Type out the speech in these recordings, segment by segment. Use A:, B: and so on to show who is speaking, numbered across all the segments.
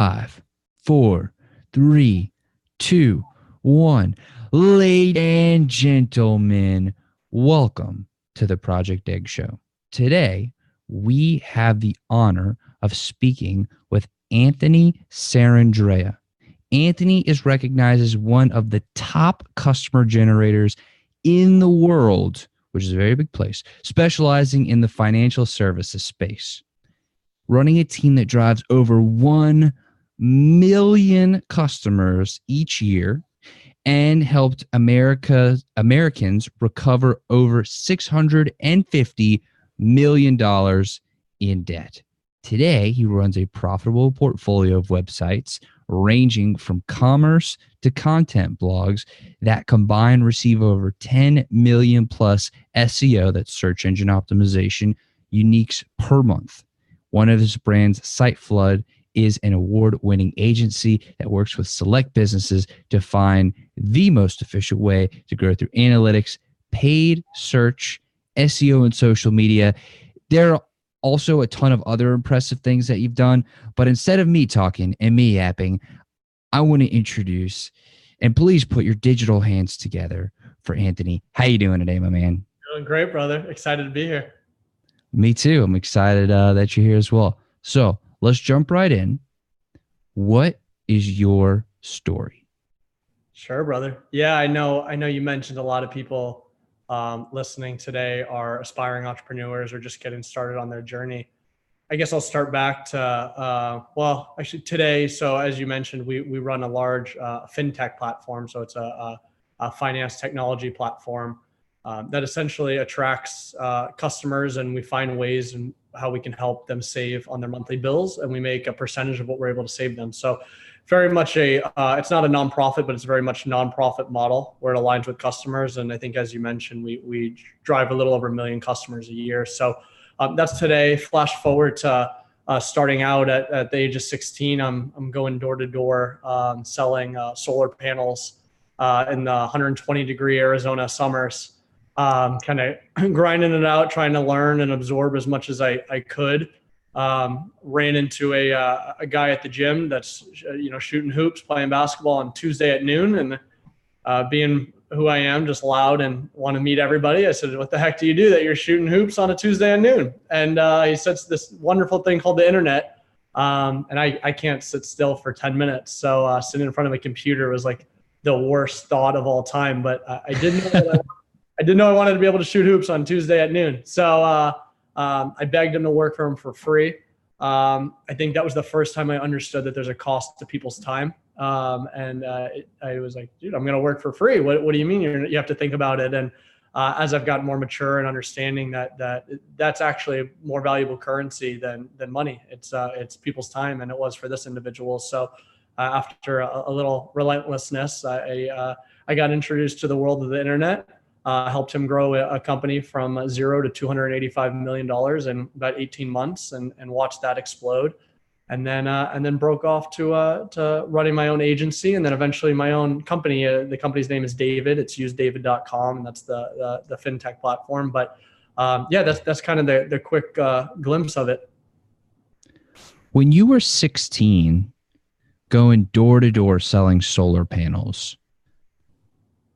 A: Five, four, three, two, one. Ladies and gentlemen, welcome to the Project Egg Show. Today, we have the honor of speaking with Anthony Sarandrea. Anthony is recognized as one of the top customer generators in the world, which is a very big place, specializing in the financial services space. Running a team that drives over 1 million customers each year and helped Americans recover over $650 million in debt. Today, he runs a profitable portfolio of websites ranging from commerce to content blogs that combine receive over 10 million plus SEO, that's search engine optimization, uniques per month. One of his brands, SITEFLOOD, is an award-winning agency that works with select businesses to find the most efficient way to grow through analytics, paid search, SEO, and social media. There are also a ton of other impressive things that you've done, but instead of me talking and me yapping, I want to introduce, and please put your digital hands together for Anthony. How you doing today, my man?
B: Doing great, brother. Excited to be here.
A: Me too. I'm excited that you're here as well. So let's jump right in. What is your story?
B: Sure, brother. Yeah, I know you mentioned a lot of people listening today are aspiring entrepreneurs or just getting started on their journey. I guess I'll start back to, actually today. So as you mentioned, we run a large fintech platform. So it's a finance technology platform that essentially attracts customers, and we find ways and how we can help them save on their monthly bills, and we make a percentage of what we're able to save them. So very much it's not a nonprofit, but it's very much nonprofit model where it aligns with customers. And I think, as you mentioned, we drive a little over 1 million customers a year. So that's today. Flash forward to starting out at the age of 16, I'm going door to door selling solar panels in the 120-degree Arizona summers. Kind of grinding it out, trying to learn and absorb as much as I could. Ran into a guy at the gym that's shooting hoops, playing basketball on Tuesday at noon, and being who I am, just loud and want to meet everybody. I said, "What the heck do you do that you're shooting hoops on a Tuesday at noon?" And he said, "This wonderful thing called the internet." And I can't sit still for 10 minutes. So sitting in front of a computer was like the worst thought of all time. But I didn't know that I didn't know I wanted to be able to shoot hoops on Tuesday at noon. So I begged him to work for him for free. I think that was the first time I understood that there's a cost to people's time. I was like, dude, I'm going to work for free. What do you mean? You have to think about it. And as I've gotten more mature and understanding that's actually more valuable currency than money. It's people's time, and it was for this individual. So after a little relentlessness, I got introduced to the world of the internet. Helped him grow a company from 0 to $285 million in about 18 months, and watched that explode. And then broke off to running my own agency, and then eventually my own company. The company's name is David. It's usedavid.com, and that's the fintech platform. But that's kind of the quick glimpse of it.
A: When you were 16, going door to door selling solar panels,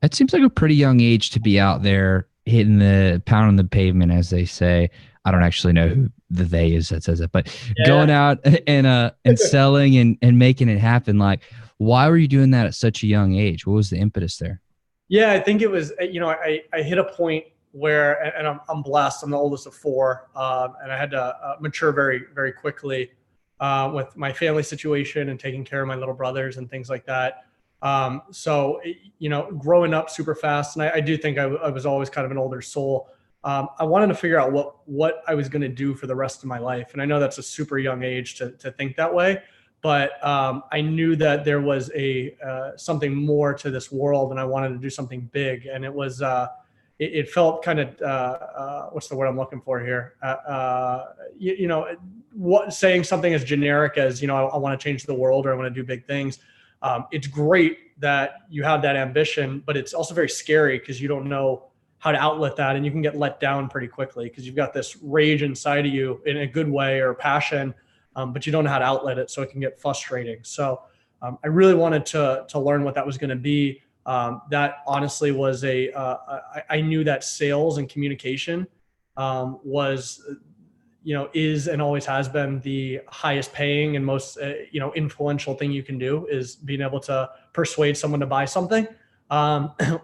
A: it seems like a pretty young age to be out there hitting the pound on the pavement, as they say. I don't actually know who the they is that says it, but going out and selling and making it happen. Like, why were you doing that at such a young age? What was the impetus there?
B: Yeah, I think it was, I hit a point where, and I'm blessed. I'm the oldest of four. And I had to mature very, very quickly with my family situation and taking care of my little brothers and things like that. So, growing up super fast, and I do think I was always kind of an older soul. I wanted to figure out what I was going to do for the rest of my life. And I know that's a super young age to think that way, but I knew that there was something more to this world, and I wanted to do something big. And it was, it felt kind of, what's the word I'm looking for here? Saying something as generic as, I want to change the world, or I want to do big things. It's great that you have that ambition, but it's also very scary because you don't know how to outlet that, and you can get let down pretty quickly because you've got this rage inside of you in a good way, or passion, but you don't know how to outlet it, so it can get frustrating. So I really wanted to learn what that was going to be. That honestly was I knew that sales and communication was, is and always has been the highest paying and most, influential thing you can do, is being able to persuade someone to buy something.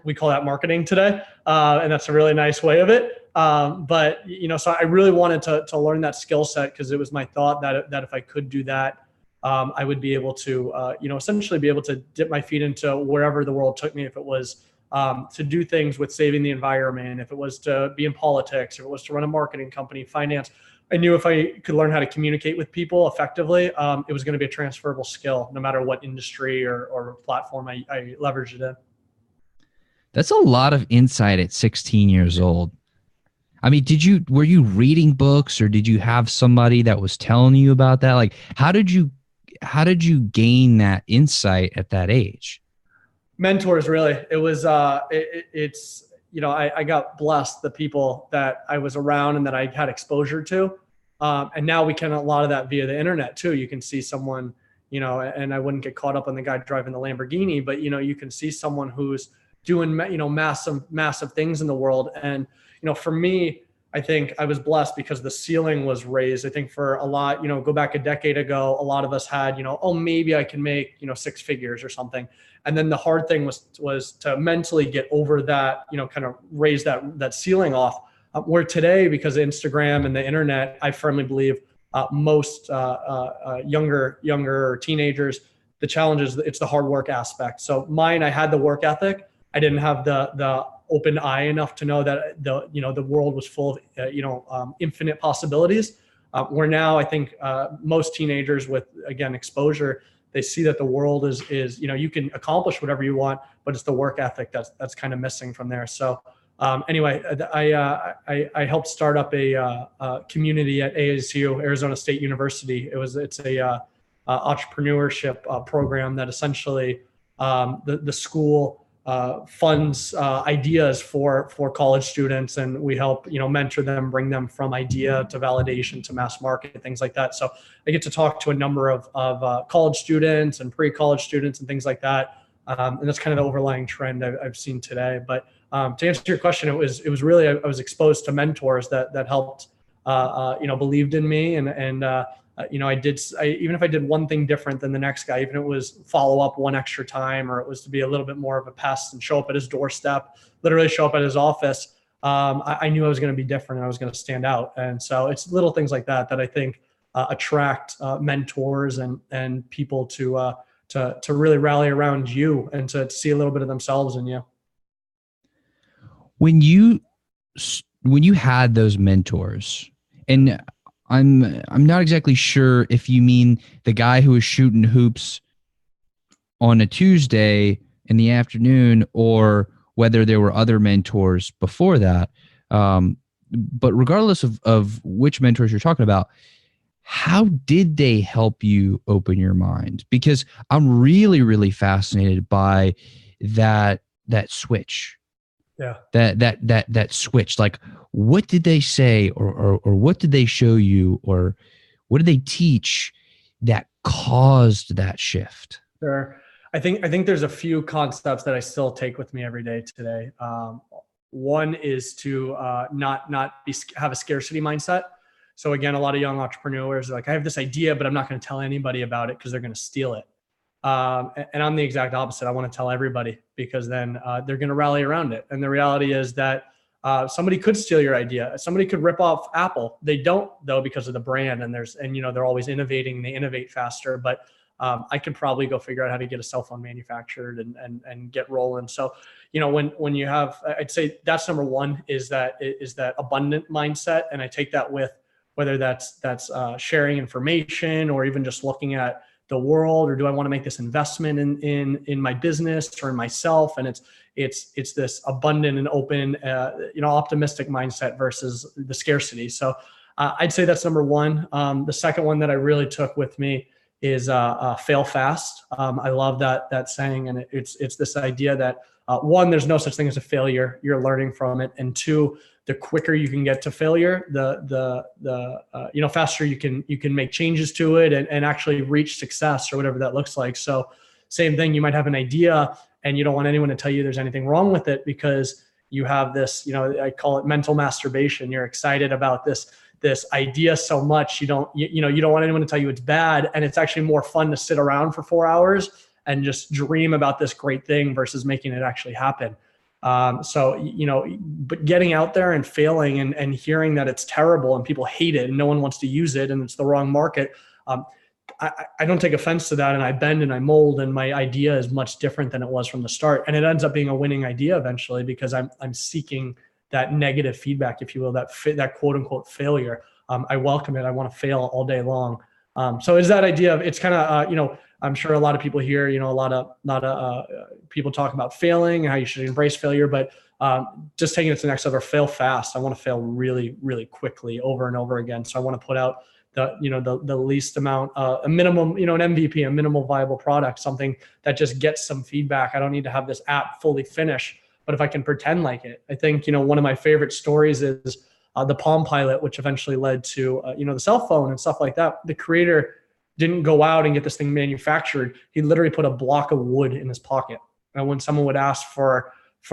B: We call that marketing today. And that's a really nice way of it. But so I really wanted to learn that skill set, because it was my thought that if I could do that, I would be able to, essentially be able to dip my feet into wherever the world took me. If it was to do things with saving the environment, if it was to be in politics, if it was to run a marketing company, finance, I knew if I could learn how to communicate with people effectively, it was going to be a transferable skill, no matter what industry or platform I leveraged it in.
A: That's a lot of insight at 16 years old. I mean, were you reading books, or did you have somebody that was telling you about that? Like, how did you gain that insight at that age?
B: Mentors, really. It was, it's, I got blessed, the people that I was around and that I had exposure to. And now we can, a lot of that via the internet too. You can see someone, and I wouldn't get caught up on the guy driving the Lamborghini, but, you can see someone who's doing, massive things in the world. And, for me, I think I was blessed because the ceiling was raised. I think for a lot, go back a decade ago, a lot of us had, oh, maybe I can make, 6 figures or something. And then the hard thing was to mentally get over that, kind of raise that ceiling off. Where today, because of Instagram and the internet, I firmly believe most younger teenagers, the challenge is it's the hard work aspect. So mine, I had the work ethic. I didn't have the open eye enough to know that the world was full of infinite possibilities. Where now I think most teenagers with, again, exposure, they see that the world is you can accomplish whatever you want, but it's the work ethic that's kind of missing from there. So anyway, I helped start up a community at ASU, Arizona State University. It's a entrepreneurship program that essentially the school funds ideas for college students, and we help mentor them, bring them from idea to validation to mass market, things like that. So I get to talk to a number of college students and pre-college students and things like that, and that's kind of the overlying trend I've seen today. But to answer your question, it was really, I was exposed to mentors that helped believed in me, and even if I did one thing different than the next guy, even if it was follow up one extra time, or it was to be a little bit more of a pest and show up at his doorstep, literally show up at his office, I knew I was going to be different and I was going to stand out. And so it's little things like that I think attract mentors and people to really rally around you and to see a little bit of themselves in you.
A: When you had those mentors, and I'm not exactly sure if you mean the guy who was shooting hoops on a Tuesday in the afternoon, or whether there were other mentors before that. But regardless of which mentors you're talking about, how did they help you open your mind? Because I'm really, really fascinated by that switch.
B: Yeah.
A: That switch. Like, what did they say, or what did they show you, or what did they teach that caused that shift?
B: Sure. I think there's a few concepts that I still take with me every day today. One is to not have a scarcity mindset. So again, a lot of young entrepreneurs are like, I have this idea, but I'm not going to tell anybody about it because they're going to steal it. And I'm the exact opposite. I want to tell everybody, because then they're going to rally around it. And the reality is that somebody could steal your idea. Somebody could rip off Apple. They don't, though, because of the brand. And they're always innovating. They innovate faster. But I could probably go figure out how to get a cell phone manufactured and get rolling. So, when you have, I'd say that's number one, is that abundant mindset. And I take that with whether that's sharing information, or even just looking at the world, or do I want to make this investment in my business or in myself? And it's this abundant and open, optimistic mindset versus the scarcity. So I'd say that's number one. The second one that I really took with me fail fast. I love that saying, and it's this idea that one, there's no such thing as a failure. You're learning from it, and two, the quicker you can get to failure, the faster you can make changes to it and actually reach success or whatever that looks like. So same thing, you might have an idea and you don't want anyone to tell you there's anything wrong with it because you have this, I call it mental masturbation. You're excited about this idea so much you don't want anyone to tell you it's bad, and it's actually more fun to sit around for 4 hours and just dream about this great thing versus making it actually happen. But getting out there and failing and hearing that it's terrible and people hate it and no one wants to use it and it's the wrong market. I don't take offense to that, and I bend and I mold, and my idea is much different than it was from the start. And it ends up being a winning idea eventually because I'm seeking that negative feedback, if you will, that quote unquote failure. I welcome it. I want to fail all day long. So is that idea of, it's kind of, I'm sure a lot of people here, a lot of people talk about failing, how you should embrace failure, but just taking it to the next level, fail fast. I want to fail really, really quickly over and over again. So I want to put out the least amount, a minimum, an MVP, a minimal viable product, something that just gets some feedback. I don't need to have this app fully finished, but if I can pretend like it. I think, one of my favorite stories is the Palm Pilot, which eventually led to, the cell phone and stuff like that. The creator didn't go out and get this thing manufactured. He literally put a block of wood in his pocket. And when someone would ask for his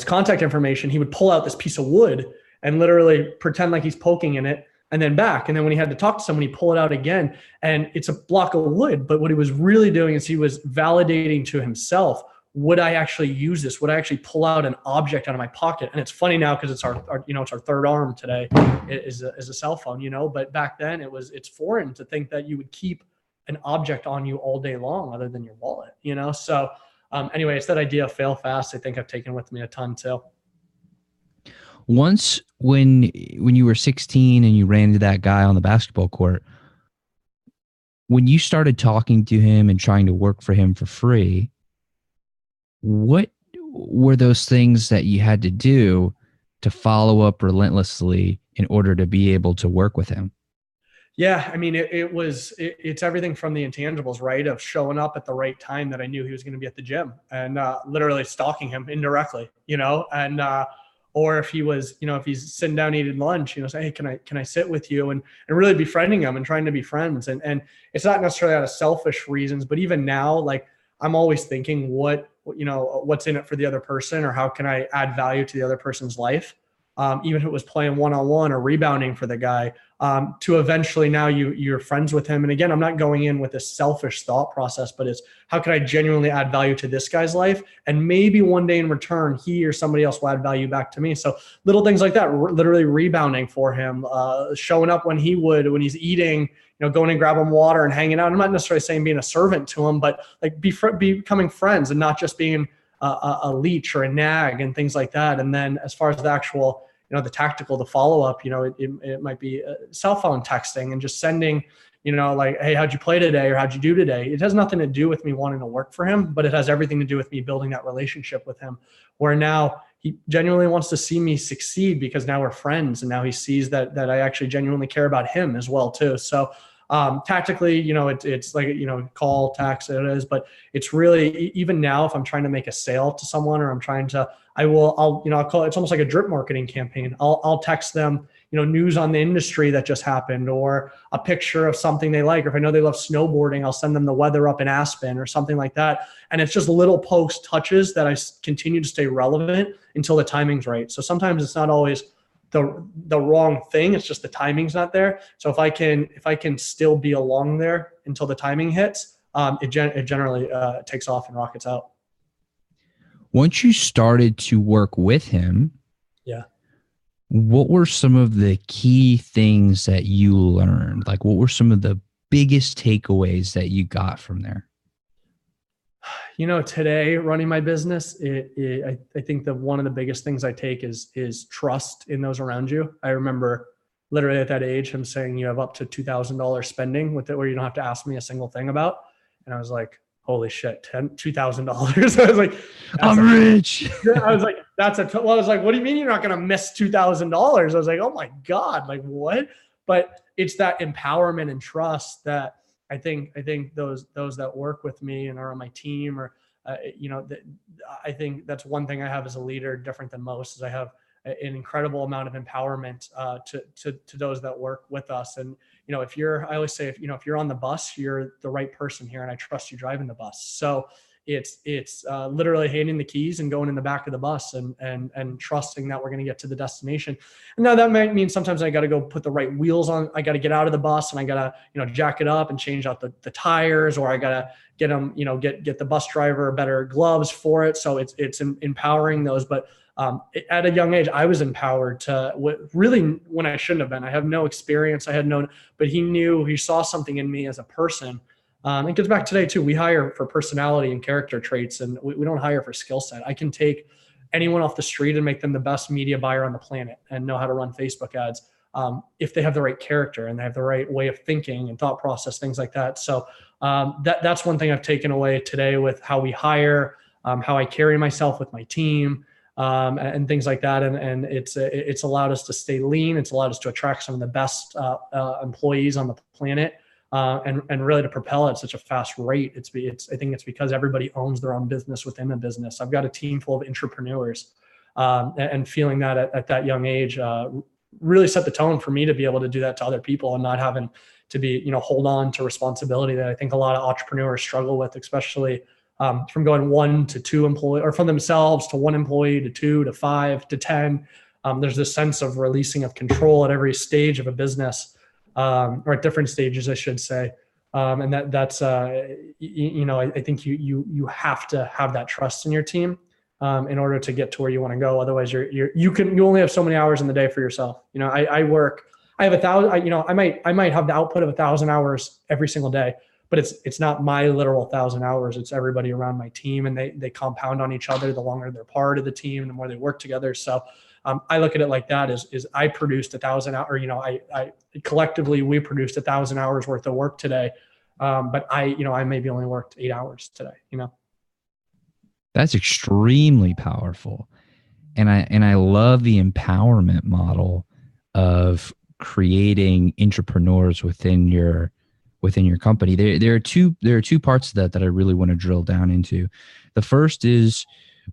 B: contact information, he would pull out this piece of wood and literally pretend like he's poking in it and then back. And then when he had to talk to someone, he'd pull it out again. And it's a block of wood. But what he was really doing is he was validating to himself, would I actually use this? Would I actually pull out an object out of my pocket? And it's funny now because it's our third arm today is a cell phone, but back then it's foreign to think that you would keep an object on you all day long other than your wallet, So anyway, it's that idea of fail fast. I think I've taken with me a ton too.
A: Once when you were 16 and you ran into that guy on the basketball court, when you started talking to him and trying to work for him for free, what were those things that you had to do to follow up relentlessly in order to be able to work with him?
B: Yeah, I mean, it's everything from the intangibles, right? Of showing up at the right time that I knew he was going to be at the gym and literally stalking him indirectly, and or if he was, if he's sitting down eating lunch, say, hey, can I sit with you, and really befriending him and trying to be friends. And it's not necessarily out of selfish reasons, but even now, like I'm always thinking what's in it for the other person, or how can I add value to the other person's life? Even if it was playing one-on-one or rebounding for the guy, to eventually now you're friends with him. And again, I'm not going in with a selfish thought process, but it's how can I genuinely add value to this guy's life? And maybe one day in return, he or somebody else will add value back to me. So little things like that, literally rebounding for him, showing up when he's eating, going and grabbing water and hanging out. I'm not necessarily saying being a servant to him, but like becoming friends and not just being a leech or a nag and things like that. And then as far as the actual, the tactical, the follow-up, it might be cell phone texting and just sending, like, hey, how'd you play today? Or how'd you do today? It has nothing to do with me wanting to work for him, but it has everything to do with me building that relationship with him, where now he genuinely wants to see me succeed because now we're friends. And now he sees that I actually genuinely care about him as well too. So tactically, it's like, call, text, it is, but it's really, even now, if I'm trying to make a sale to someone, or I'm trying to, I'll call it, it's almost like a drip marketing campaign. I'll text them, news on the industry that just happened, or a picture of something they like, or if I know they love snowboarding, I'll send them the weather up in Aspen or something like that. And it's just little post touches that I continue to stay relevant until the timing's right. So sometimes it's not always the wrong thing. It's just the timing's not there. So if I can still be along there until the timing hits, it generally takes off and rockets out.
A: Once you started to work with him,
B: yeah,
A: what were some of the key things that you learned? Like, what were some of the biggest takeaways that you got from there?
B: Today running my business, I think that one of the biggest things I take is trust in those around you. I remember literally at that age, him saying you have up to $2,000 spending with it, where you don't have to ask me a single thing about. And I was like, holy shit, $2,000. I was like,
A: I'm rich.
B: I was like, I was like, what do you mean you're not going to miss $2,000? I was like, oh my God, like what? But it's that empowerment and trust that I think those that work with me and are on my team, or I think that's one thing I have as a leader different than most, is I have an incredible amount of empowerment to those that work with us. And I always say, if you're on the bus, you're the right person here, and I trust you driving the bus. So it's literally handing the keys and going in the back of the bus and trusting that we're going to get to the destination. And now that might mean sometimes I got to go put the right wheels on. I got to get out of the bus and I got to, jack it up and change out the tires, or I got to get them, get the bus driver better gloves for it. So it's empowering those. But at a young age, I was empowered to really when I shouldn't have been. I have no experience. But he saw something in me as a person. It gets back today too. We hire for personality and character traits, and we don't hire for skill set. I can take anyone off the street and make them the best media buyer on the planet and know how to run Facebook ads if they have the right character and they have the right way of thinking and thought process, things like that. So that's one thing I've taken away today with how we hire, how I carry myself with my team, and things like that. And it's allowed us to stay lean. It's allowed us to attract some of the best employees on the planet. And really to propel at such a fast rate. I think it's because everybody owns their own business within a business. I've got a team full of entrepreneurs, and feeling that at that young age really set the tone for me to be able to do that to other people and not having to be, hold on to responsibility that I think a lot of entrepreneurs struggle with, especially from going 1 to 2 employees, or from themselves to 1 employee to 2 to 5 to 10. There's this sense of releasing of control at every stage of a business. Or at different stages, I should say. And that's I think you have to have that trust in your team in order to get to where you want to go. Otherwise you only have so many hours in the day for yourself. I have 1,000, I might have the output of 1,000 hours every single day, but it's not my literal 1,000 hours. It's everybody around my team, and they compound on each other. The longer they're part of the team, the more they work together. So I look at it like that is I produced 1,000 hours, I collectively, we produced 1,000 hours worth of work today. But I maybe only worked 8 hours today,
A: That's extremely powerful. And I love the empowerment model of creating entrepreneurs within your company. There are two parts of that I really want to drill down into. The first is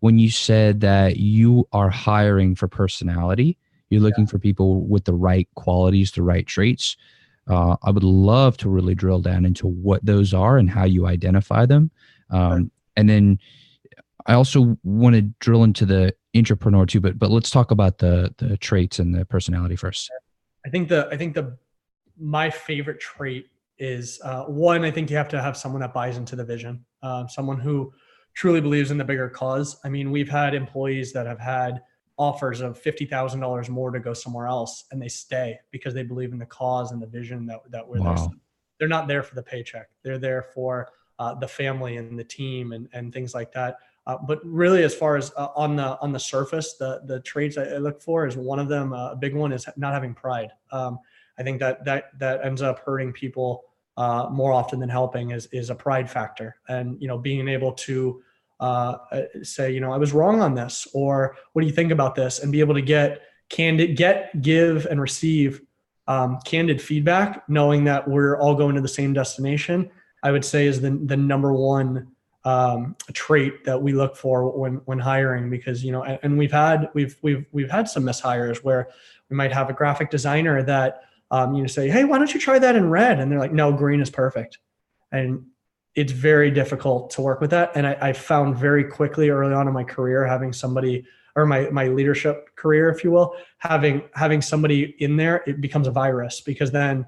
A: when you said that you are hiring for personality, you're looking for people with the right qualities, the right traits. I would love to really drill down into what those are and how you identify them. And then I also want to drill into the entrepreneur too, but let's talk about the traits and the personality first.
B: I think my favorite trait is one, I think you have to have someone that buys into the vision, someone who truly believes in the bigger cause. I mean, we've had employees that have had offers of $50,000 more to go somewhere else, and they stay because they believe in the cause and the vision that we're there. They're not there for the paycheck. They're there for the family and the team and things like that. But really, as far as on the surface, the traits I look for is one of them. A big one is not having pride. I think that ends up hurting people more often than helping is a pride factor. And being able to say, I was wrong on this, or what do you think about this, and be able to give and receive candid feedback, knowing that we're all going to the same destination, I would say is the number one trait that we look for when hiring. Because and we've had some mishires where we might have a graphic designer that say, hey, why don't you try that in red? And they're like, no, green is perfect. And it's very difficult to work with that. And I found very quickly early on in my career, having somebody, or my leadership career, if you will, having somebody in there, it becomes a virus, because then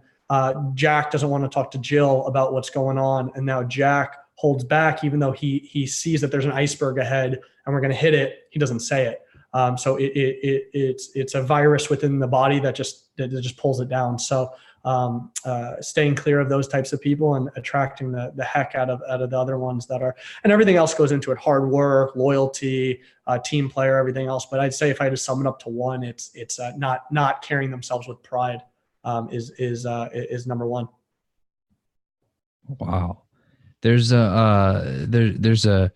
B: Jack doesn't want to talk to Jill about what's going on. And now Jack holds back, even though he sees that there's an iceberg ahead and we're going to hit it. He doesn't say it. So it's a virus within the body that just pulls it down. So staying clear of those types of people and attracting the heck out of the other ones that are, and everything else goes into it: hard work, loyalty, team player, everything else. But I'd say if I had to sum it up to one, it's not carrying themselves with pride is number one.
A: Wow. There's a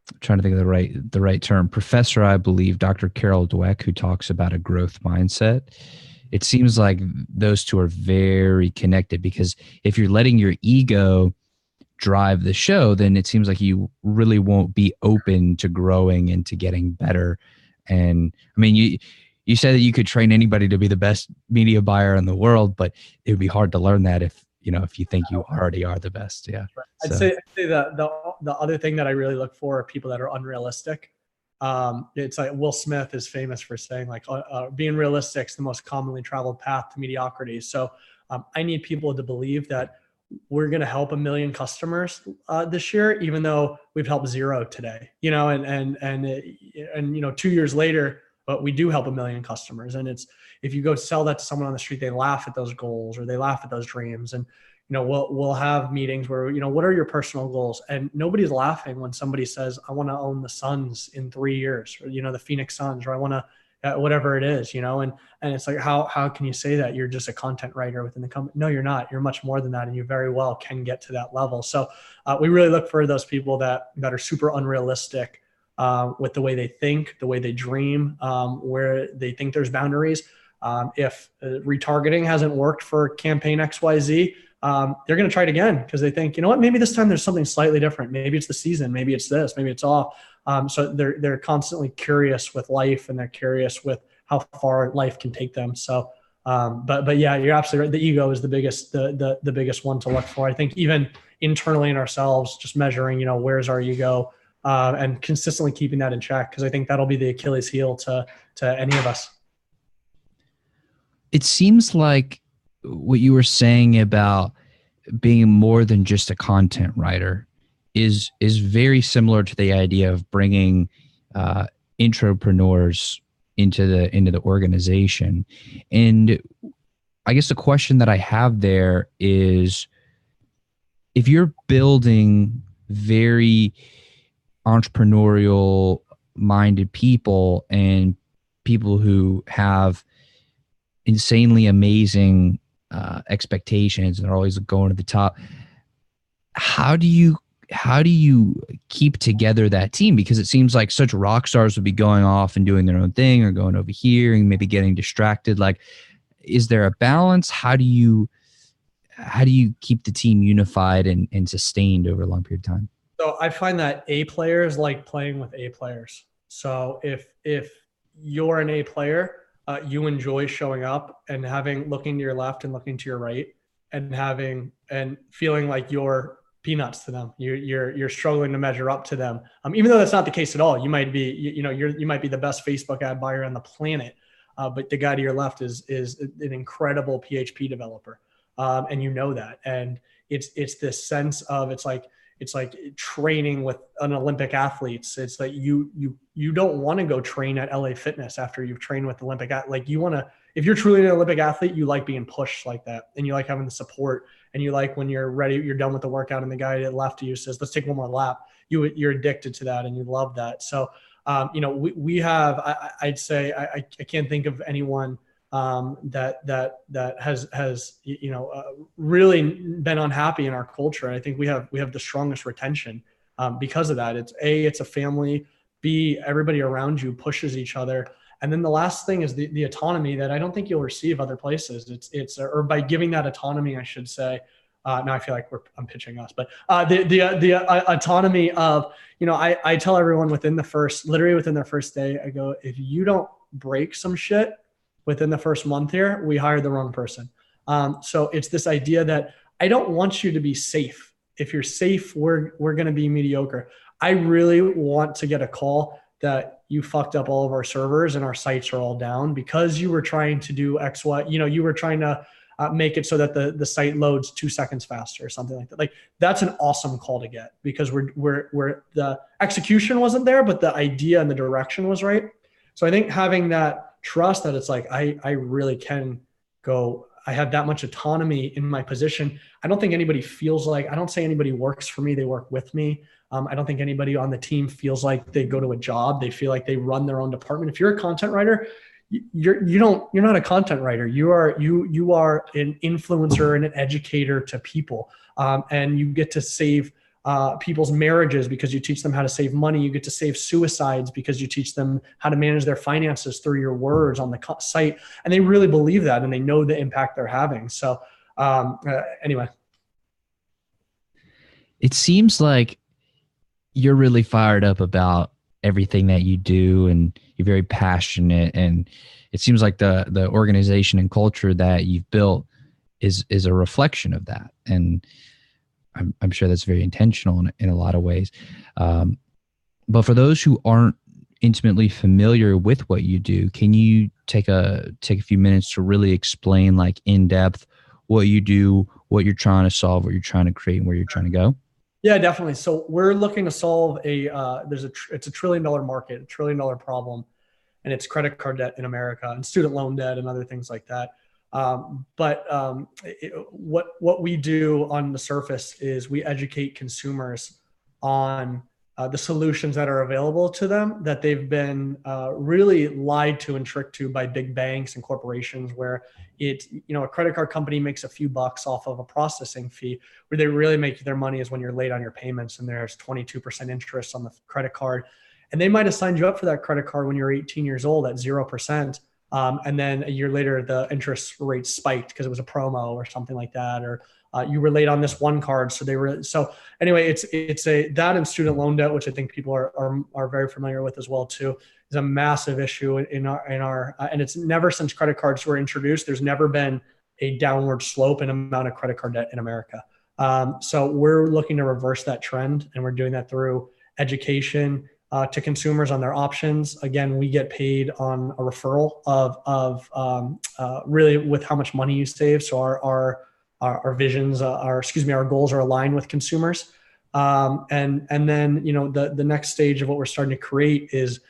A: I'm trying to think of the right term. Professor, I believe, Dr. Carol Dweck, who talks about a growth mindset. it seems like those two are very connected, because if you're letting your ego drive the show, then it seems like you really won't be open to growing and to getting better. And I mean, you said that you could train anybody to be the best media buyer in the world, but it would be hard to learn that if you think you already are the best. Yeah.
B: I'd say the other thing that I really look for are people that are unrealistic. It's like Will Smith is famous for saying, like, being realistic is the most commonly traveled path to mediocrity. So I need people to believe that we're going to help 1 million customers this year, even though we've helped 0 today, and 2 years later, but we do help 1 million customers. And it's, if you go sell that to someone on the street, they laugh at those goals or they laugh at those dreams. And, we'll have meetings where, what are your personal goals? And nobody's laughing when somebody says, I want to own the Suns in 3 years, or, the Phoenix Suns, or I want to, whatever it is, and it's like, how can you say that you're just a content writer within the company? No, you're not. You're much more than that. And you very well can get to that level. So we really look for those people that are super unrealistic with the way they think, the way they dream, where they think there's boundaries. If retargeting hasn't worked for campaign XYZ, they're going to try it again because they think, maybe this time there's something slightly different. Maybe it's the season. Maybe it's this. Maybe it's all. So they're constantly curious with life, and they're curious with how far life can take them. So, but yeah, you're absolutely right. The ego is the biggest one to look for. I think even internally in ourselves, just measuring, where's our ego, and consistently keeping that in check, because I think that'll be the Achilles heel to any of us.
A: It seems like what you were saying about being more than just a content writer is very similar to the idea of bringing intrapreneurs into the organization. And I guess the question that I have there is, if you're building very entrepreneurial minded people and people who have insanely amazing expectations and are always going to the top, how do you keep together that team? Because it seems like such rock stars would be going off and doing their own thing, or going over here and maybe getting distracted. Like, is there a balance? How do you keep the team unified and sustained over a long period of time?
B: So I find that A players like playing with A players. So if you're an A player, you enjoy showing up and looking to your left and looking to your right, and feeling like you're peanuts to them. You're struggling to measure up to them. Even though that's not the case at all. You might be, you might be the best Facebook ad buyer on the planet, but the guy to your left is an incredible PHP developer, and that. And it's this sense of, it's like training with an Olympic athletes. It's like you don't want to go train at LA Fitness after you've trained with Olympic. Like, you want to, if you're truly an Olympic athlete, you like being pushed like that, and you like having the support, and you like when you're ready, you're done with the workout, and the guy to the left of you says, "Let's take one more lap." You're addicted to that, and you love that. So, we have. I'd say I can't think of anyone that has really been unhappy in our culture. And I think we have the strongest retention because of that. It's a family. B, everybody around you pushes each other. And then the last thing is the autonomy that I don't think you'll receive other places. Or by giving that autonomy, I should say. Now I feel like I'm pitching us, but the autonomy of, I tell everyone literally within their first day, I go, if you don't break some shit within the first month here, we hired the wrong person. So it's this idea that I don't want you to be safe. If you're safe, we're going to be mediocre. I really want to get a call that you fucked up all of our servers and our sites are all down because you were trying to do X, Y, you were trying to make it so that the site loads 2 seconds faster or something like that. Like, that's an awesome call to get, because we're the execution wasn't there, but the idea and the direction was right. So I think having that trust that it's like, I really can go, I have that much autonomy in my position. I don't think anybody feels like, I don't say anybody works for me, they work with me. I don't think anybody on the team feels like they go to a job. They feel like they run their own department. If you're a content writer, you're not a content writer. You are an influencer and an educator to people. And you get to save people's marriages because you teach them how to save money. You get to save suicides because you teach them how to manage their finances through your words on the site. And they really believe that, and they know the impact they're having. So anyway.
A: It seems like you're really fired up about everything that you do, and you're very passionate, and it seems like the organization and culture that you've built is a reflection of that. And I'm sure that's very intentional in a lot of ways. But for those who aren't intimately familiar with what you do, can you take a few minutes to really explain, like, in depth what you do, what you're trying to solve, what you're trying to create, and where you're trying to go?
B: Yeah, definitely. So we're looking to solve it's a $1 trillion market, $1 trillion problem, and it's credit card debt in America and student loan debt and other things like that. What we do on the surface is we educate consumers on the solutions that are available to them that they've been really lied to and tricked to by big banks and corporations, where a credit card company makes a few bucks off of a processing fee. Where they really make their money is when you're late on your payments and there's 22% interest on the credit card. And they might have signed you up for that credit card when you're 18 years old at 0%. And then a year later, the interest rate spiked because it was a promo or something like that, or you were late on this one card. So anyway, it's that and student loan debt, which I think people are very familiar with as well too, is a massive issue in our and it's never, since credit cards were introduced, there's never been a downward slope in amount of credit card debt in America. So we're looking to reverse that trend, and we're doing that through education to consumers on their options. Again, we get paid on a referral of really with how much money you save. So our visions, our goals are aligned with consumers. And then, the next stage of what we're starting to create is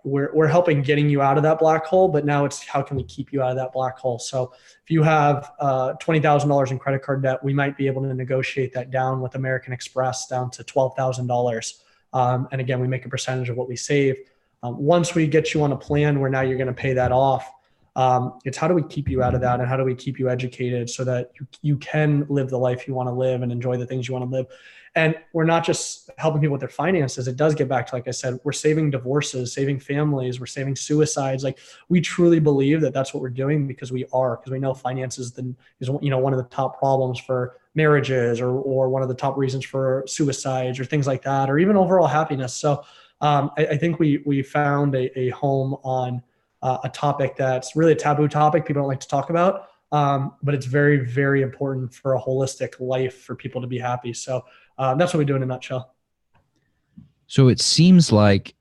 B: we're helping getting you out of that black hole, but now it's how can we keep you out of that black hole? So if you have $20,000 in credit card debt, we might be able to negotiate that down with American Express down to $12,000. And again, we make a percentage of what we save. Once we get you on a plan where now you're going to pay that off, it's how do we keep you out of that, and how do we keep you educated so that you can live the life you want to live and enjoy the things you want to live. And we're not just helping people with their finances. It does get back to, like I said, we're saving divorces, saving families, we're saving suicides. Like, we truly believe that that's what we're doing because we know finances is one of the top problems for marriages, or one of the top reasons for suicides or things like that, or even overall happiness. So I think we found a home on a topic that's really a taboo topic people don't like to talk about, but it's very, very important for a holistic life for people to be happy. So that's what we do in a nutshell.
A: So it seems like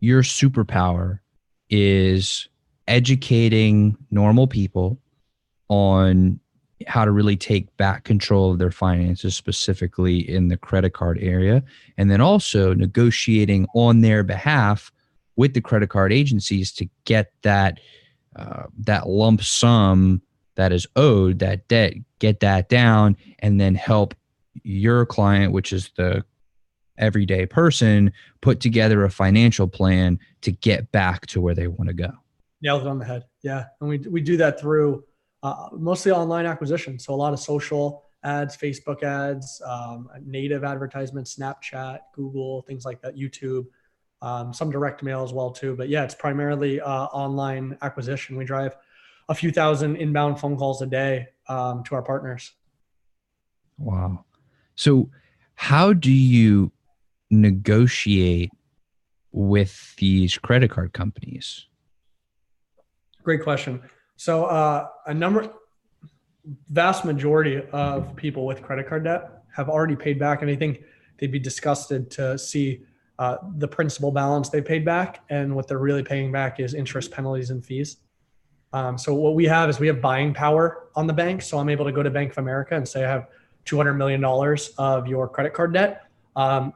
A: your superpower is educating normal people on how to really take back control of their finances, specifically in the credit card area, and then also negotiating on their behalf with the credit card agencies to get that lump sum that is owed, that debt, get that down, and then help your client, which is the everyday person, put together a financial plan to get back to where they want to go.
B: Nailed it on the head. Yeah. And we do that through mostly online acquisition. So a lot of social ads, Facebook ads, native advertisements, Snapchat, Google, things like that, YouTube, some direct mail as well too. But yeah, it's primarily online acquisition. We drive a few thousand inbound phone calls a day to our partners.
A: Wow. So how do you negotiate with these credit card companies?
B: Great question. So vast majority of people with credit card debt have already paid back, and I think they'd be disgusted to see the principal balance they paid back, and what they're really paying back is interest, penalties, and fees. So what we have is we have buying power on the bank. So I'm able to go to Bank of America and say, I have $200 million of your credit card debt.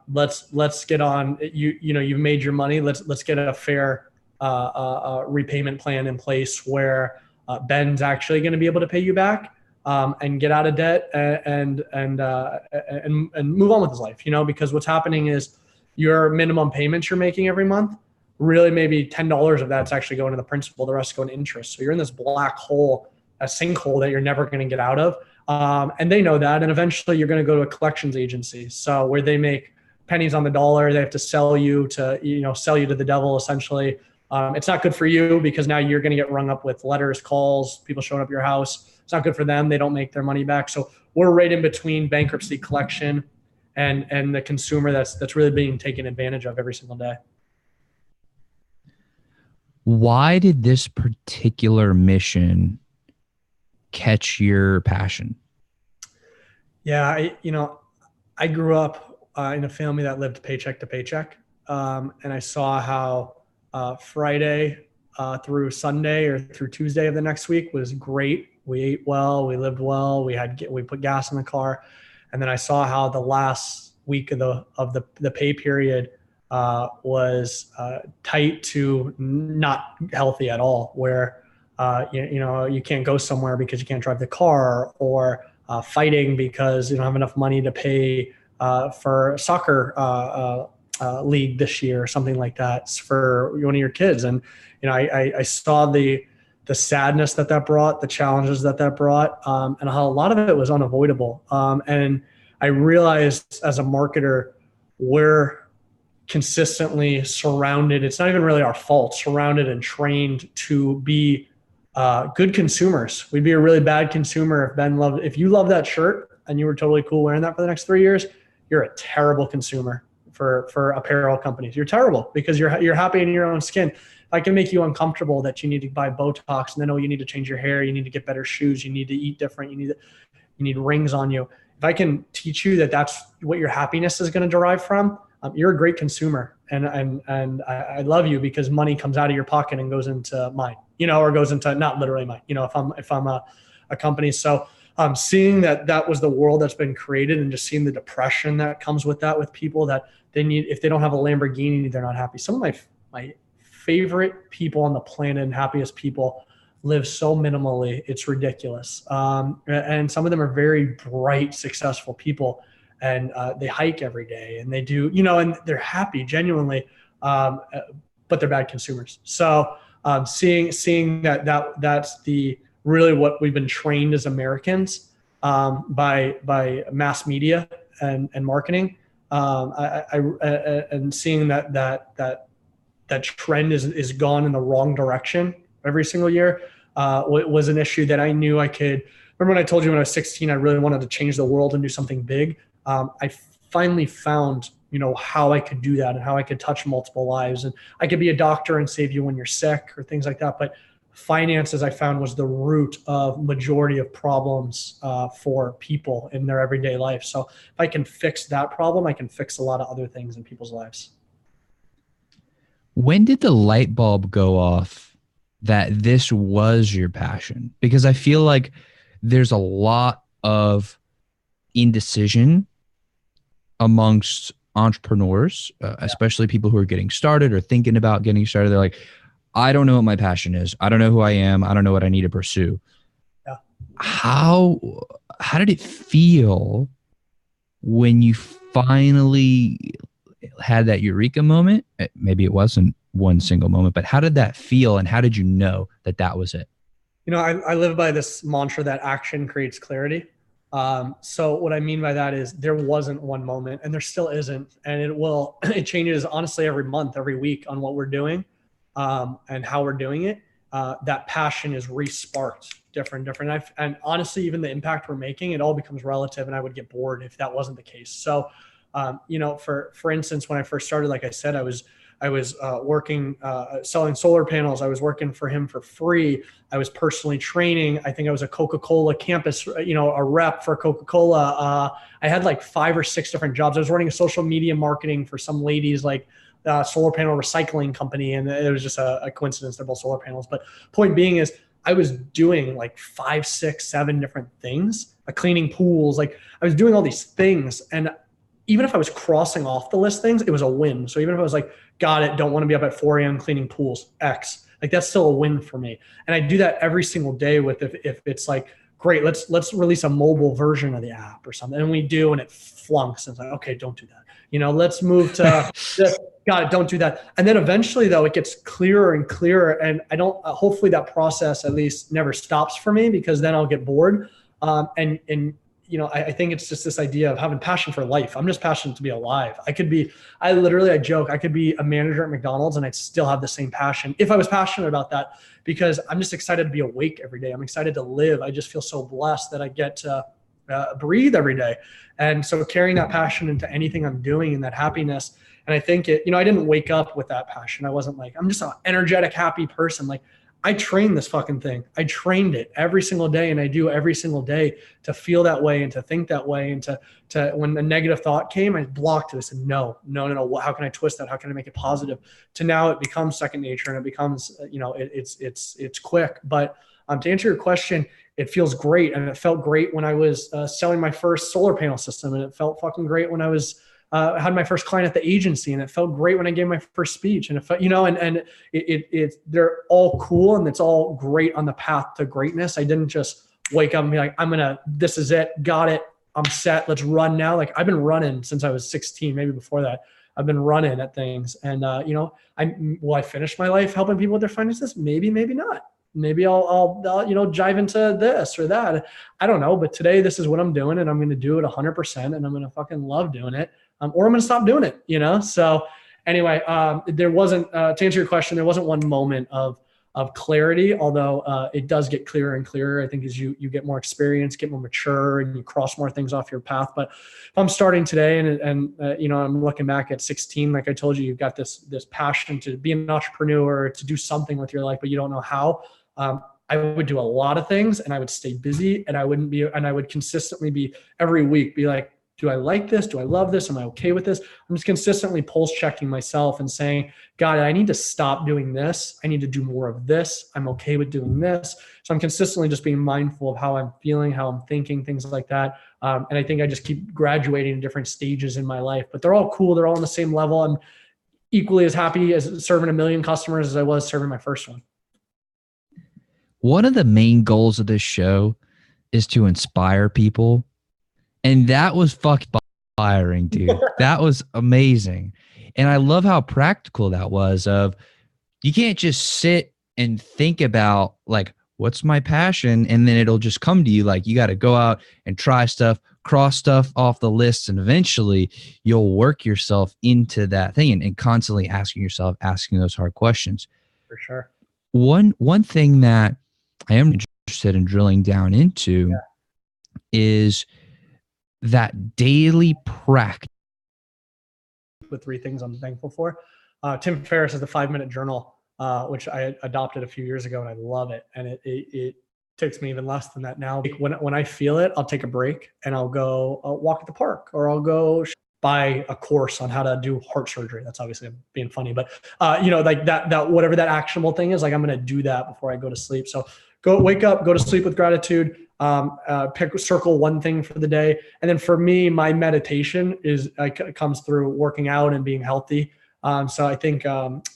B: Let's get on, you've made your money. Let's get a fair repayment plan in place where Ben's actually going to be able to pay you back and get out of debt and move on with his life, because what's happening is your minimum payments you're making every month, really maybe $10 of that's actually going to the principal, the rest going to interest. So you're in this black hole, a sinkhole that you're never going to get out of And they know that. And eventually you're going to go to a collections agency. So where they make pennies on the dollar, they have to sell you to the devil, essentially. It's not good for you because now you're going to get rung up with letters, calls, people showing up at your house. It's not good for them. They don't make their money back. So we're right in between bankruptcy collection and the consumer that's really being taken advantage of every single day.
A: Why did this particular mission catch your passion?
B: Yeah, I grew up in a family that lived paycheck to paycheck, and I saw how Friday through Sunday or through Tuesday of the next week was great. We ate well, we lived well, we put gas in the car, and then I saw how the last week of the pay period was tight to not healthy at all, where you can't go somewhere because you can't drive the car, or fighting because you don't have enough money to pay for a soccer league this year or something like that for one of your kids. And I saw the sadness that brought, the challenges that brought, and how a lot of it was unavoidable. And I realized as a marketer, we're consistently surrounded, it's not even really our fault, surrounded and trained to be good consumers. We'd be a really bad consumer if you love that shirt and you were totally cool wearing that for the next 3 years, you're a terrible consumer for apparel companies. You're terrible because you're happy in your own skin. If I can make you uncomfortable that you need to buy Botox and then, you need to change your hair, you need to get better shoes, you need to eat different, you need rings on you. If I can teach you that that's what your happiness is going to derive from, you're a great consumer. And I love you because money comes out of your pocket and goes into mine, or goes into, not literally mine, if I'm a company. So seeing that was the world that's been created, and just seeing the depression that comes with that, with people that if they don't have a Lamborghini, they're not happy. Some of my favorite people on the planet and happiest people live so minimally, it's ridiculous. And some of them are very bright, successful people, and they hike every day, and they do, and they're happy genuinely, but they're bad consumers. So seeing that's really what we've been trained as Americans by mass media and marketing, and seeing that trend is gone in the wrong direction every single year was an issue that I knew I could. Remember when I told you when I was 16, I really wanted to change the world and do something big. I finally found, how I could do that and how I could touch multiple lives. And I could be a doctor and save you when you're sick or things like that. But finances, I found, was the root of majority of problems for people in their everyday life. So if I can fix that problem, I can fix a lot of other things in people's lives.
A: When did the light bulb go off that this was your passion? Because I feel like there's a lot of indecision amongst entrepreneurs, especially people who are getting started or thinking about getting started. They're like, I don't know what my passion is. I don't know who I am. I don't know what I need to pursue.
B: Yeah.
A: How did it feel when you finally had that eureka moment? Maybe it wasn't one single moment, but how did that feel, and how did you know that was it?
B: I live by this mantra that action creates clarity. So what I mean by that is there wasn't one moment, and there still isn't, and it changes honestly every month, every week on what we're doing, and how we're doing it. That passion is re-sparked different. And honestly, even the impact we're making, it all becomes relative, and I would get bored if that wasn't the case. So, for instance, when I first started, like I said, I was working, selling solar panels. I was working for him for free. I was personally training. I think I was a Coca-Cola campus, a rep for Coca-Cola. I had like 5 or 6 different jobs. I was running a social media marketing for some ladies, like solar panel recycling company. And it was just a coincidence. They're both solar panels. But point being is I was doing like 5, 6, 7 different things, cleaning pools. Like I was doing all these things. And even if I was crossing off the list things, it was a win. So even if I was like, got it, don't want to be up at 4 a.m. cleaning pools, X, like that's still a win for me. And I do that every single day with, if it's like, great, let's release a mobile version of the app or something. And we do, and it flunks. And it's like, okay, don't do that. Let's move to this. Got it, don't do that. And then eventually though, it gets clearer and clearer. And I don't, hopefully that process at least never stops for me, because then I'll get bored. And I think it's just this idea of having passion for life. I'm just passionate to be alive. I joke, I could be a manager at McDonald's and I'd still have the same passion if I was passionate about that, because I'm just excited to be awake every day. I'm excited to live. I just feel so blessed that I get to breathe every day. And so carrying that passion into anything I'm doing and that happiness. And I think I didn't wake up with that passion. I wasn't like, I'm just an energetic, happy person. Like, I trained this fucking thing. I trained it every single day, and I do every single day to feel that way and to think that way. And to when a negative thought came, I blocked it. I said, no. How can I twist that? How can I make it positive? To now it becomes second nature, and it becomes, it's quick. But to answer your question, it feels great. And it felt great when I was selling my first solar panel system. And it felt fucking great when I was had my first client at the agency, and it felt great when I gave my first speech, and it felt, they're all cool, and it's all great on the path to greatness. I didn't just wake up and be like, this is it, got it, I'm set, let's run now. Like, I've been running since I was 16, maybe before that. I've been running at things, and will I finish my life helping people with their finances? Maybe not. Maybe I'll jive into this or that. I don't know. But today, this is what I'm doing, and I'm going to do it 100%, and I'm going to fucking love doing it. Or I'm going to stop doing it, So anyway, there wasn't, to answer your question, there wasn't one moment of clarity, although it does get clearer and clearer, I think, as you get more experience, get more mature, and you cross more things off your path. But if I'm starting today and I'm looking back at 16, like I told you, you've got this passion to be an entrepreneur, to do something with your life, but you don't know how. I would do a lot of things, and I would stay busy, and I would consistently be every week be like, do I like this? Do I love this? Am I okay with this? I'm just consistently pulse checking myself and saying, God, I need to stop doing this. I need to do more of this. I'm okay with doing this. So I'm consistently just being mindful of how I'm feeling, how I'm thinking, things like that. And I think I just keep graduating in different stages in my life, but they're all cool. They're all on the same level. I'm equally as happy as serving 1 million customers as I was serving my first one.
A: One of the main goals of this show is to inspire people. And that was fucking inspiring, dude. That was amazing. And I love how practical that was. Of, you can't just sit and think about, like, what's my passion? And then it'll just come to you. Like, you got to go out and try stuff, cross stuff off the list. And eventually you'll work yourself into that thing and constantly asking those hard questions.
B: For sure.
A: One thing that I am interested in drilling down into is that daily practice.
B: With 3 things I'm thankful for. Tim Ferriss has the 5-minute journal, which I adopted a few years ago, and I love it. And it takes me even less than that now. When I feel it, I'll take a break and I'll go walk at the park, or I'll go buy a course on how to do heart surgery. That's obviously being funny, but like that whatever that actionable thing is, like, I'm going to do that before I go to sleep. So wake up, go to sleep with gratitude. Circle one thing for the day. And then for me, my meditation comes through working out and being healthy. So I think,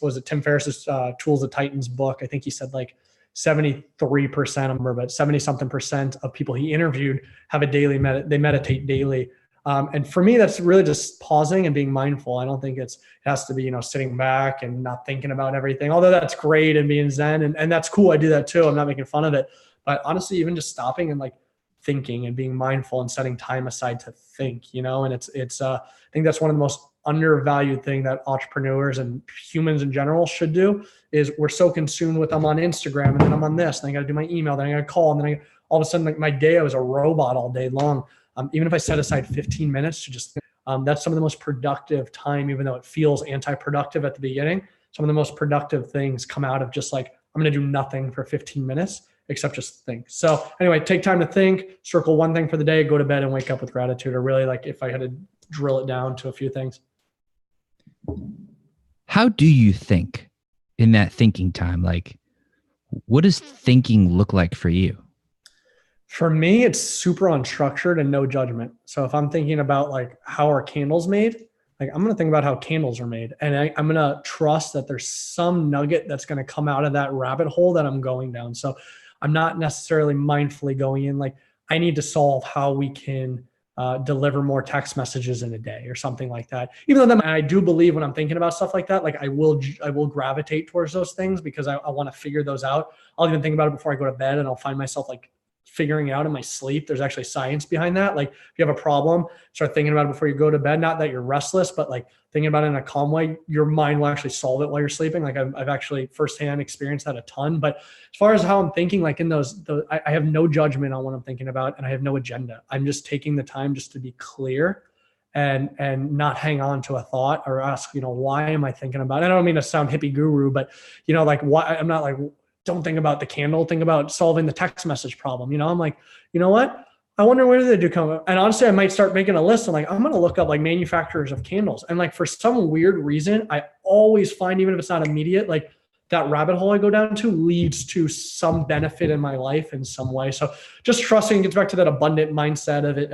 B: was it Tim Ferriss's Tools of Titans book? I think he said like 73%, I remember, but 70-something% of people he interviewed have a daily they meditate daily. And for me, that's really just pausing and being mindful. I don't think it has to be, sitting back and not thinking about everything, although that's great, and being Zen, and that's cool. I do that too. I'm not making fun of it. But honestly, even just stopping and like thinking and being mindful and setting time aside to think, and it's I think that's one of the most undervalued thing that entrepreneurs and humans in general should do. Is we're so consumed with, I'm on Instagram, and then I'm on this, and I got to do my email, then I got to call, and then all of a sudden, like, my day, I was a robot all day long. Even if I set aside 15 minutes to just, that's some of the most productive time, even though it feels anti-productive at the beginning. Some of the most productive things come out of just like, I'm going to do nothing for 15 minutes except just think. So anyway, take time to think, circle one thing for the day, go to bed and wake up with gratitude. Or really, like, if I had to drill it down to a few things.
A: How do you think in that thinking time? Like, what does thinking look like for you?
B: For me, it's super unstructured and no judgment. So if I'm thinking about like, how are candles made? Like, I'm going to think about how candles are made, and I'm going to trust that there's some nugget that's going to come out of that rabbit hole that I'm going down. So I'm not necessarily mindfully going in like, I need to solve how we can deliver more text messages in a day or something like that. Even though I do believe when I'm thinking about stuff like that, like I will gravitate towards those things because I want to figure those out. I'll even think about it before I go to bed, and I'll find myself like figuring out in my sleep. There's actually science behind that. Like if you have a problem, start thinking about it before you go to bed. Not that you're restless, but like thinking about it in a calm way, your mind will actually solve it while you're sleeping. Like I've actually firsthand experienced that a ton. But as far as how I'm thinking, like in those I have no judgment on what I'm thinking about, and I have no agenda. I'm just taking the time just to be clear and not hang on to a thought or ask, why am I thinking about it? I don't mean to sound hippie guru, but like, why? I'm not like, don't think about the candle, think about solving the text message problem. I'm like, you know what? I wonder where they do come. And honestly, I might start making a list. I'm like, I'm going to look up like manufacturers of candles. And like, for some weird reason, I always find, even if it's not immediate, like that rabbit hole I go down to leads to some benefit in my life in some way. So just trusting gets back to that abundant mindset of it.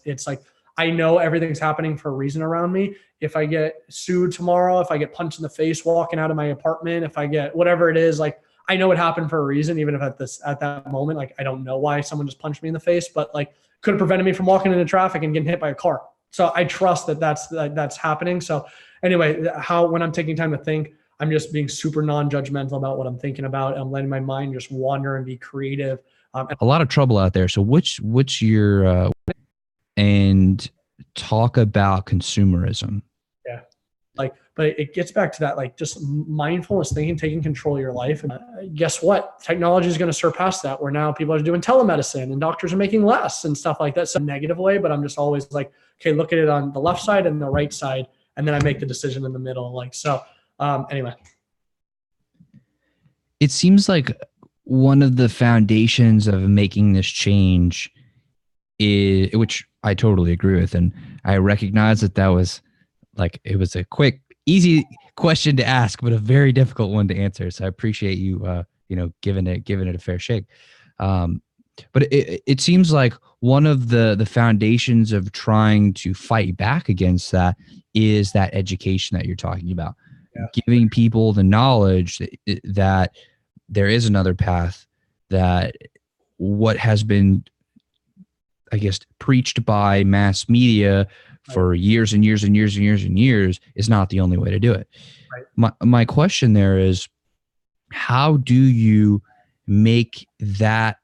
B: It's like, I know everything's happening for a reason around me. If I get sued tomorrow, if I get punched in the face walking out of my apartment, if I get whatever it is, like, I know it happened for a reason, even if at that moment, like, I don't know why someone just punched me in the face, but like could have prevented me from walking into traffic and getting hit by a car. So I trust that that's happening. So anyway, when I'm taking time to think, I'm just being super non-judgmental about what I'm thinking about. I'm letting my mind just wander and be creative.
A: A lot of trouble out there. So what's your, and talk about consumerism.
B: Yeah. But it gets back to that, like just mindfulness thinking, taking control of your life. And guess what? Technology is going to surpass that, where now people are doing telemedicine and doctors are making less and stuff like that. So negative way, but I'm just always like, okay, look at it on the left side and the right side. And then I make the decision in the middle. Anyway.
A: It seems like one of the foundations of making this change is, which I totally agree with. And I recognize that was like, it was a quick, easy question to ask, but a very difficult one to answer. So I appreciate you, giving it a fair shake. But it seems like one of the foundations of trying to fight back against that is that education that you're talking about. Yeah. Giving people the knowledge that there is another path, that what has been, I guess, preached by mass media for years and years and years and years and years is not the only way to do it. Right. My question there is, how do you make that?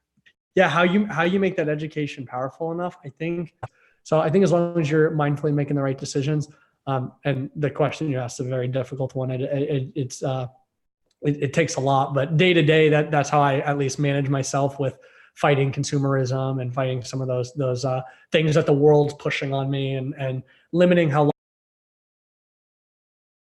B: Yeah, how you make that education powerful enough, I think. So I think as long as you're mindfully making the right decisions, and the question you asked is a very difficult one. It takes a lot, but day to day, that's how I at least manage myself with fighting consumerism and fighting some of those things that the world's pushing on me, and limiting how